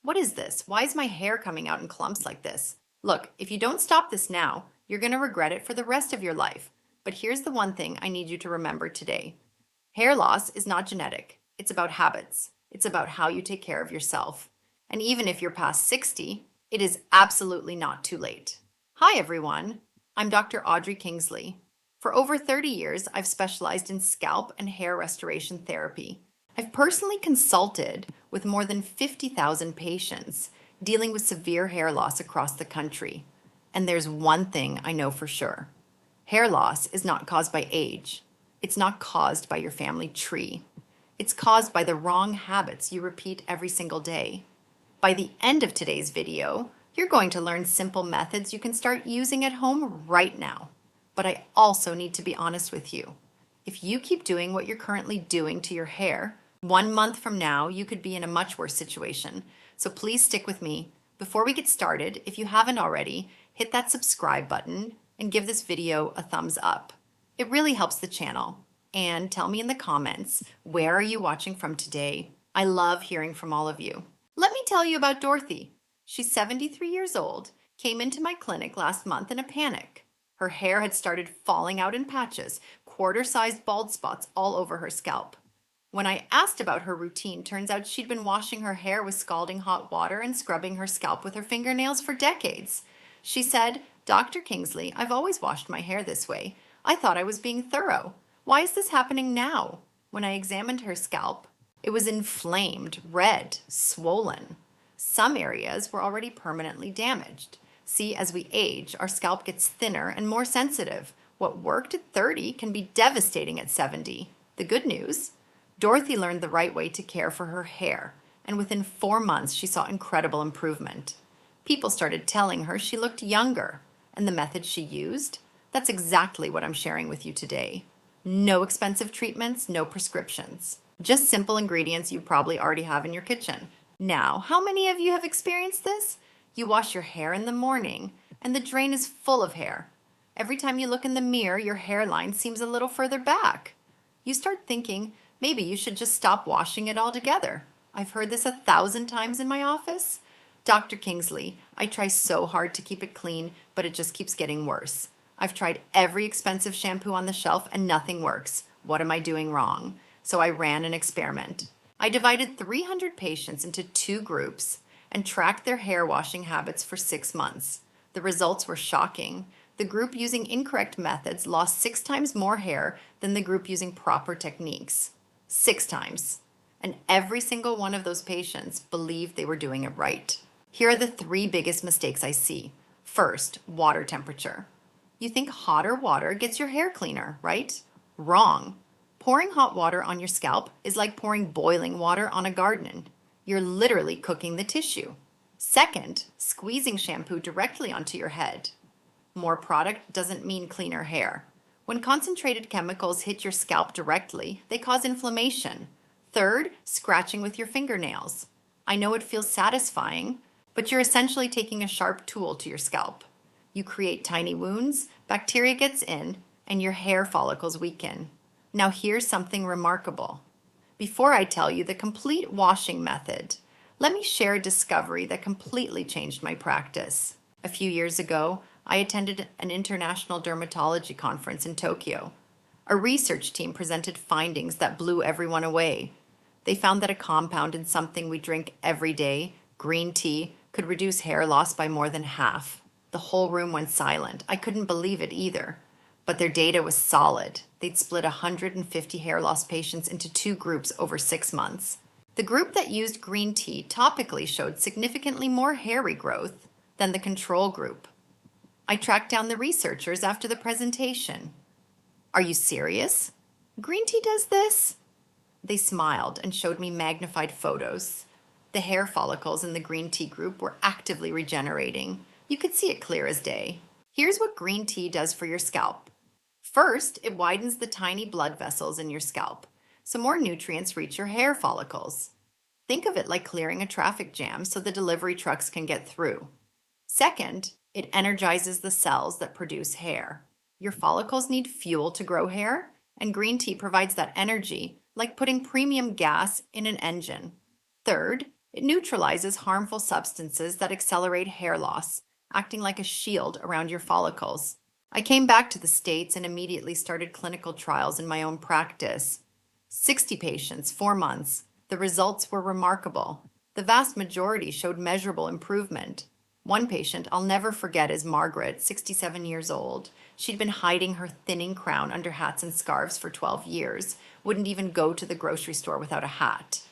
What is this? Why is my hair coming out in clumps like this? Look, if you don't stop this now, you're going to regret it for the rest of your life. But here's the one thing I need you to remember today. Hair loss is not genetic. It's about habits. It's about how you take care of yourself. And even if you're past 60, it is absolutely not too late. Hi, everyone. I'm Dr. Audrey Kingsley. For over 30 years, I've specialized in scalp and hair restoration therapy. I've personally consulted with more than 50,000 patients dealing with severe hair loss across the country. And there's one thing I know for sure. Hair loss is not caused by age. It's not caused by your family tree. It's caused by the wrong habits you repeat every single day. By the end of today's video, you're going to learn simple methods you can start using at home right now. But I also need to be honest with you. If you keep doing what you're currently doing to your hair, 1 month from now, you could be in a much worse situation. So please stick with me. Before we get started, if you haven't already, hit that subscribe button and give this video a thumbs up. It really helps the channel. And tell me in the comments, where are you watching from today? I love hearing from all of you. Let me tell you about Dorothy. She's 73 years old, came into my clinic last month in a panic. Her hair had started falling out in patches, quarter-sized bald spots all over her scalp. When I asked about her routine, turns out she'd been washing her hair with scalding hot water and scrubbing her scalp with her fingernails for decades. She said, "Dr. Kingsley, I've always washed my hair this way. I thought I was being thorough. Why is this happening now?" When I examined her scalp, it was inflamed, red, swollen. Some areas were already permanently damaged. See, as we age, our scalp gets thinner and more sensitive. What worked at 30 can be devastating at 70. The good news? Dorothy learned the right way to care for her hair, and within 4 months she saw incredible improvement. People started telling her she looked younger, and the method she used? That's exactly what I'm sharing with you today. No expensive treatments, no prescriptions. Just simple ingredients you probably already have in your kitchen. Now, how many of you have experienced this? You wash your hair in the morning, and the drain is full of hair. Every time you look in the mirror, your hairline seems a little further back. You start thinking, maybe you should just stop washing it altogether. I've heard this 1,000 times in my office. Dr. Kingsley, I try so hard to keep it clean, but it just keeps getting worse. I've tried every expensive shampoo on the shelf and nothing works. What am I doing wrong? So I ran an experiment. I divided 300 patients into 2 groups and tracked their hair washing habits for 6 months. The results were shocking. The group using incorrect methods lost 6 times more hair than the group using proper techniques. 6 times. And every single one of those patients believed they were doing it right. Here are the 3 biggest mistakes I see. First, water temperature. You think hotter water gets your hair cleaner, right? Wrong. Pouring hot water on your scalp is like pouring boiling water on a garden. You're literally cooking the tissue. Second, squeezing shampoo directly onto your head. More product doesn't mean cleaner hair. When concentrated chemicals hit your scalp directly, they cause inflammation. Third, scratching with your fingernails. I know it feels satisfying, but you're essentially taking a sharp tool to your scalp. You create tiny wounds, bacteria gets in, and your hair follicles weaken. Now here's something remarkable. Before I tell you the complete washing method, let me share a discovery that completely changed my practice. A few years ago, I attended an international dermatology conference in Tokyo. A research team presented findings that blew everyone away. They found that a compound in something we drink every day, green tea, could reduce hair loss by more than half. The whole room went silent. I couldn't believe it either. But their data was solid. They'd split 150 hair loss patients into 2 groups over 6 months. The group that used green tea topically showed significantly more hair regrowth than the control group. I tracked down the researchers after the presentation. "Are you serious? Green tea does this?" They smiled and showed me magnified photos. The hair follicles in the green tea group were actively regenerating. You could see it clear as day. Here's what green tea does for your scalp. First, it widens the tiny blood vessels in your scalp, so more nutrients reach your hair follicles. Think of it like clearing a traffic jam so the delivery trucks can get through. Second, it energizes the cells that produce hair. Your follicles need fuel to grow hair, and green tea provides that energy, like putting premium gas in an engine. Third, It neutralizes harmful substances that accelerate hair loss, acting like a shield around your follicles. I came back to the States and immediately started clinical trials in my own practice. 60 patients, 4 months. The results were remarkable. The vast majority showed measurable improvement. One patient I'll never forget is Margaret, 67 years old. She'd been hiding her thinning crown under hats and scarves for 12 years, wouldn't even go to the grocery store without a hat.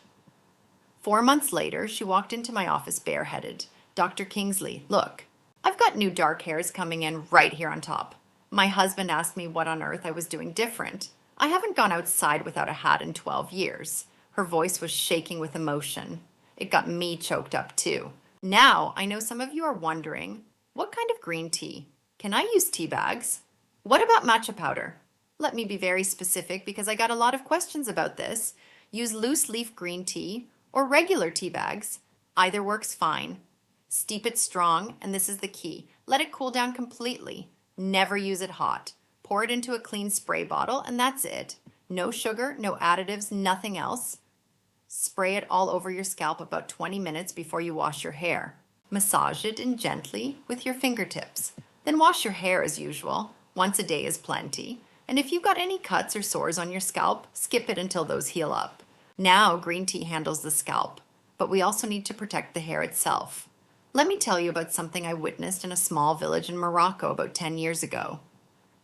4 months later, she walked into my office bareheaded. Dr. Kingsley, look, I've got new dark hairs coming in right here on top. My husband asked me what on earth I was doing different. I haven't gone outside without a hat in 12 years. Her voice was shaking with emotion. It got me choked up too. Now, I know some of you are wondering, what kind of green tea? Can I use tea bags? What about matcha powder? Let me be very specific because I got a lot of questions about this. Use loose leaf green tea or regular tea bags. Either works fine. Steep it strong, and this is the key. Let it cool down completely. Never use it hot. Pour it into a clean spray bottle, and that's it. No sugar, no additives, nothing else. Spray it all over your scalp about 20 minutes before you wash your hair. Massage it in gently with your fingertips. Then wash your hair as usual. Once a day is plenty. And if you've got any cuts or sores on your scalp, skip it until those heal up. Now, green tea handles the scalp, but we also need to protect the hair itself. Let me tell you about something I witnessed in a small village in Morocco about 10 years ago.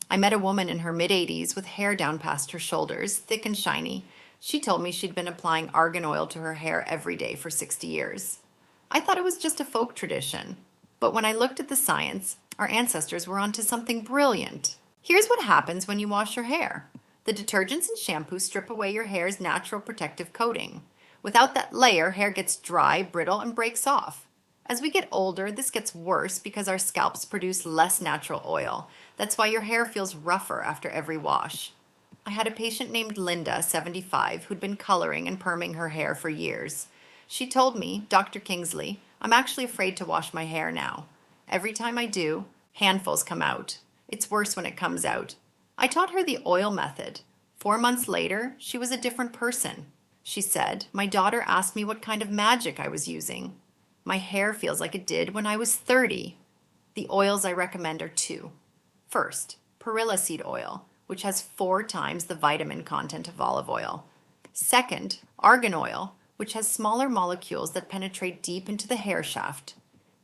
I met a woman in her mid-80s with hair down past her shoulders, thick and shiny. She told me she'd been applying argan oil to her hair every day for 60 years. I thought it was just a folk tradition, but when I looked at the science, our ancestors were onto something brilliant. Here's what happens when you wash your hair. The detergents and shampoo strip away your hair's natural protective coating. Without that layer, hair gets dry, brittle, and breaks off. As we get older, this gets worse because our scalps produce less natural oil. That's why your hair feels rougher after every wash. I had a patient named Linda, 75, who'd been coloring and perming her hair for years. She told me, Dr. Kingsley, I'm actually afraid to wash my hair now. Every time I do, handfuls come out. It's worse when it comes out. I taught her the oil method. 4 months later, she was a different person. She said, my daughter asked me what kind of magic I was using. My hair feels like it did when I was 30. The oils I recommend are two. First, perilla seed oil, which has 4 times the vitamin content of olive oil. Second, argan oil, which has smaller molecules that penetrate deep into the hair shaft.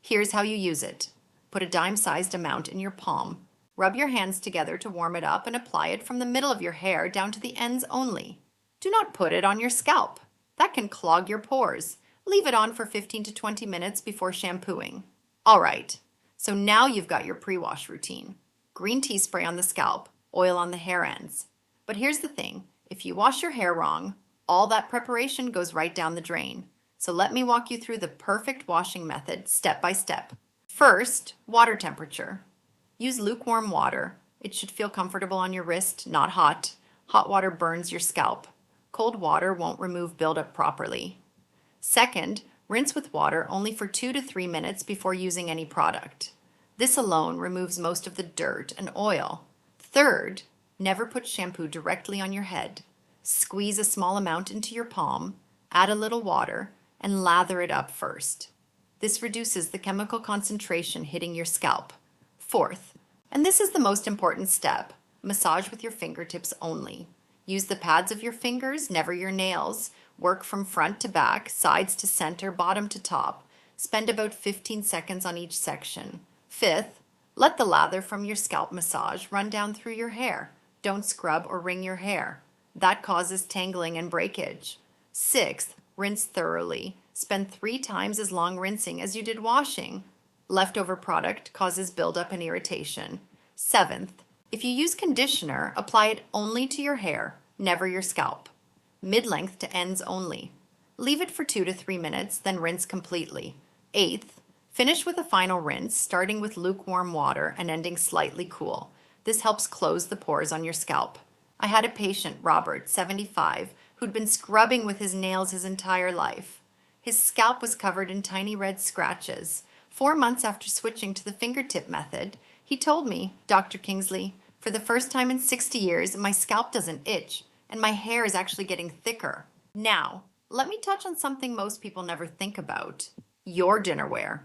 Here's how you use it. Put a dime-sized amount in your palm. Rub your hands together to warm it up and apply it from the middle of your hair down to the ends only. Do not put it on your scalp. That can clog your pores. Leave it on for 15 to 20 minutes before shampooing. All right, so now you've got your pre-wash routine. Green tea spray on the scalp, oil on the hair ends. But here's the thing, if you wash your hair wrong, all that preparation goes right down the drain. So let me walk you through the perfect washing method step by step. First, water temperature. Use lukewarm water. It should feel comfortable on your wrist, not hot. Hot water burns your scalp. Cold water won't remove buildup properly. Second, rinse with water only for 2 to 3 minutes before using any product. This alone removes most of the dirt and oil. Third, never put shampoo directly on your head. Squeeze a small amount into your palm, add a little water, and lather it up first. This reduces the chemical concentration hitting your scalp. Fourth, and this is the most important step, massage with your fingertips only. Use the pads of your fingers, never your nails. Work from front to back, sides to center, bottom to top. Spend about 15 seconds on each section. Fifth, let the lather from your scalp massage run down through your hair. Don't scrub or wring your hair. That causes tangling and breakage. Sixth, rinse thoroughly. Spend 3 times as long rinsing as you did washing. Leftover product causes buildup and irritation. Seventh, if you use conditioner, apply it only to your hair, never your scalp. Mid-length to ends only. Leave it for 2 to 3 minutes, then rinse completely. Eighth, finish with a final rinse, starting with lukewarm water and ending slightly cool. This helps close the pores on your scalp. I had a patient, Robert, 75, who'd been scrubbing with his nails his entire life. His scalp was covered in tiny red scratches. 4 months after switching to the fingertip method, he told me, Dr. Kingsley, for the first time in 60 years, my scalp doesn't itch, and my hair is actually getting thicker. Now, let me touch on something most people never think about: your dinnerware.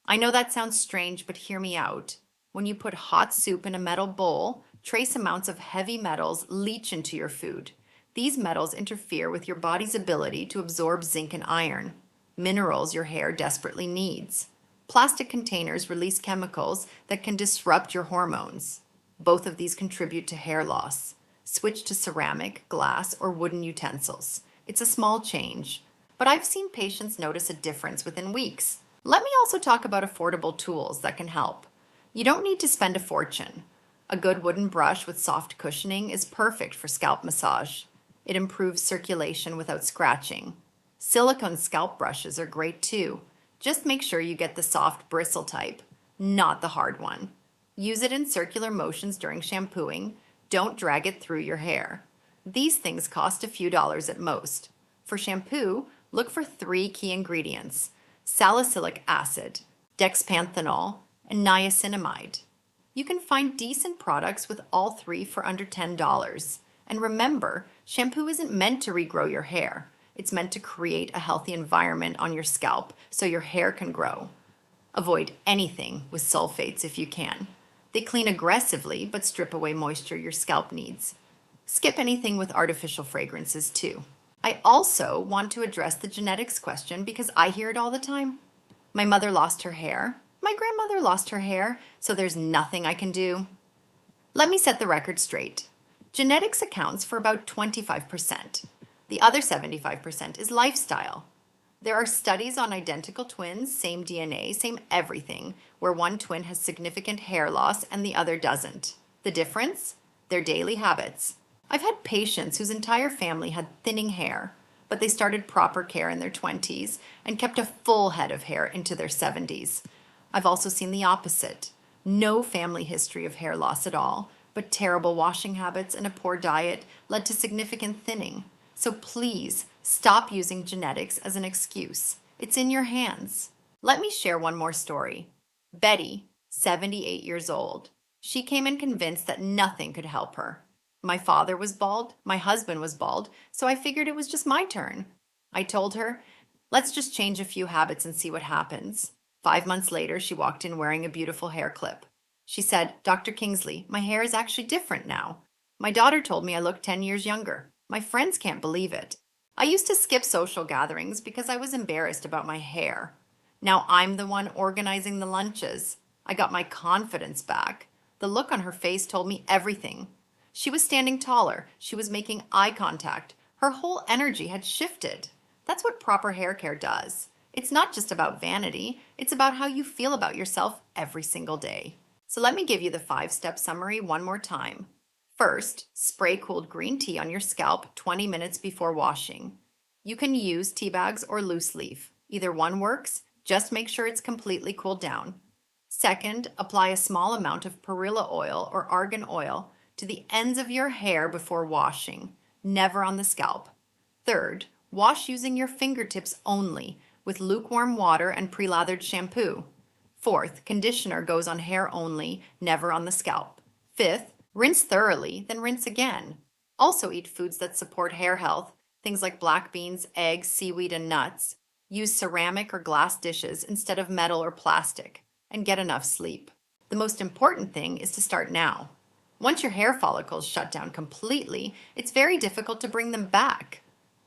I know that sounds strange, but hear me out. When you put hot soup in a metal bowl, trace amounts of heavy metals leach into your food. These metals interfere with your body's ability to absorb zinc and iron, minerals your hair desperately needs. Plastic containers release chemicals that can disrupt your hormones. Both of these contribute to hair loss. Switch to ceramic, glass, or wooden utensils. It's a small change, but I've seen patients notice a difference within weeks. Let me also talk about affordable tools that can help. You don't need to spend a fortune. A good wooden brush with soft cushioning is perfect for scalp massage. It improves circulation without scratching. Silicone scalp brushes are great too. Just make sure you get the soft bristle type, not the hard one. Use it in circular motions during shampooing. Don't drag it through your hair. These things cost a few dollars at most. For shampoo, look for 3 key ingredients: salicylic acid, dexpanthenol, and niacinamide. You can find decent products with all 3 for under $10. And remember, shampoo isn't meant to regrow your hair. It's meant to create a healthy environment on your scalp so your hair can grow. Avoid anything with sulfates if you can. They clean aggressively but strip away moisture your scalp needs. Skip anything with artificial fragrances too. I also want to address the genetics question because I hear it all the time. My mother lost her hair. My grandmother lost her hair, so there's nothing I can do. Let me set the record straight. Genetics accounts for about 25%. The other 75% is lifestyle. There are studies on identical twins, same DNA, same everything, where one twin has significant hair loss and the other doesn't. The difference? Their daily habits. I've had patients whose entire family had thinning hair, but they started proper care in their 20s and kept a full head of hair into their 70s. I've also seen the opposite. No family history of hair loss at all, but terrible washing habits and a poor diet led to significant thinning. So please, stop using genetics as an excuse. It's in your hands. Let me share one more story. Betty, 78 years old. She came in convinced that nothing could help her. My father was bald, my husband was bald, so I figured it was just my turn. I told her, let's just change a few habits and see what happens. 5 months later, she walked in wearing a beautiful hair clip. She said, Dr. Kingsley, my hair is actually different now. My daughter told me I look 10 years younger. My friends can't believe it. I used to skip social gatherings because I was embarrassed about my hair. Now I'm the one organizing the lunches. I got my confidence back. The look on her face told me everything. She was standing taller. She was making eye contact. Her whole energy had shifted. That's what proper hair care does. It's not just about vanity. It's about how you feel about yourself every single day. So let me give you the 5-step summary one more time. First, spray cooled green tea on your scalp 20 minutes before washing. You can use tea bags or loose leaf. Either one works, just make sure it's completely cooled down. Second, apply a small amount of perilla oil or argan oil to the ends of your hair before washing, never on the scalp. Third, wash using your fingertips only with lukewarm water and pre-lathered shampoo. Fourth, conditioner goes on hair only, never on the scalp. Fifth, rinse thoroughly, then rinse again. Also eat foods that support hair health, things like black beans, eggs, seaweed, and nuts. Use ceramic or glass dishes instead of metal or plastic, and get enough sleep. The most important thing is to start now. Once your hair follicles shut down completely, it's very difficult to bring them back.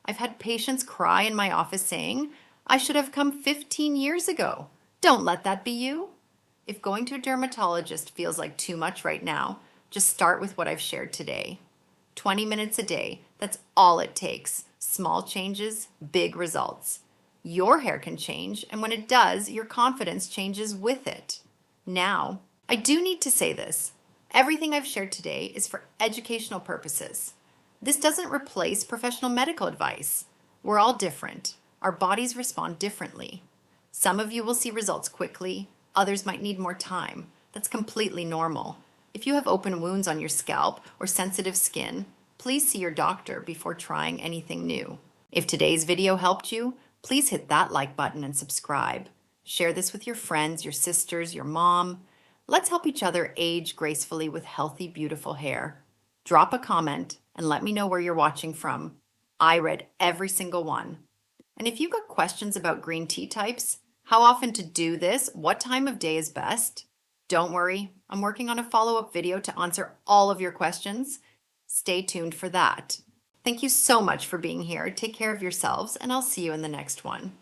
I've had patients cry in my office saying, I should have come 15 years ago. Don't let that be you. If going to a dermatologist feels like too much right now, just start with what I've shared today. 20 minutes a day, that's all it takes. Small changes, big results. Your hair can change, and when it does, your confidence changes with it. Now, I do need to say this. Everything I've shared today is for educational purposes. This doesn't replace professional medical advice. We're all different. Our bodies respond differently. Some of you will see results quickly, others might need more time. That's completely normal. If you have open wounds on your scalp or sensitive skin, please see your doctor before trying anything new. If today's video helped you, please hit that like button and subscribe. Share this with your friends, your sisters, your mom. Let's help each other age gracefully with healthy, beautiful hair. Drop a comment and let me know where you're watching from. I read every single one. And if you've got questions about green tea types, how often to do this, what time of day is best, don't worry, I'm working on a follow-up video to answer all of your questions. Stay tuned for that. Thank you so much for being here. Take care of yourselves, and I'll see you in the next one.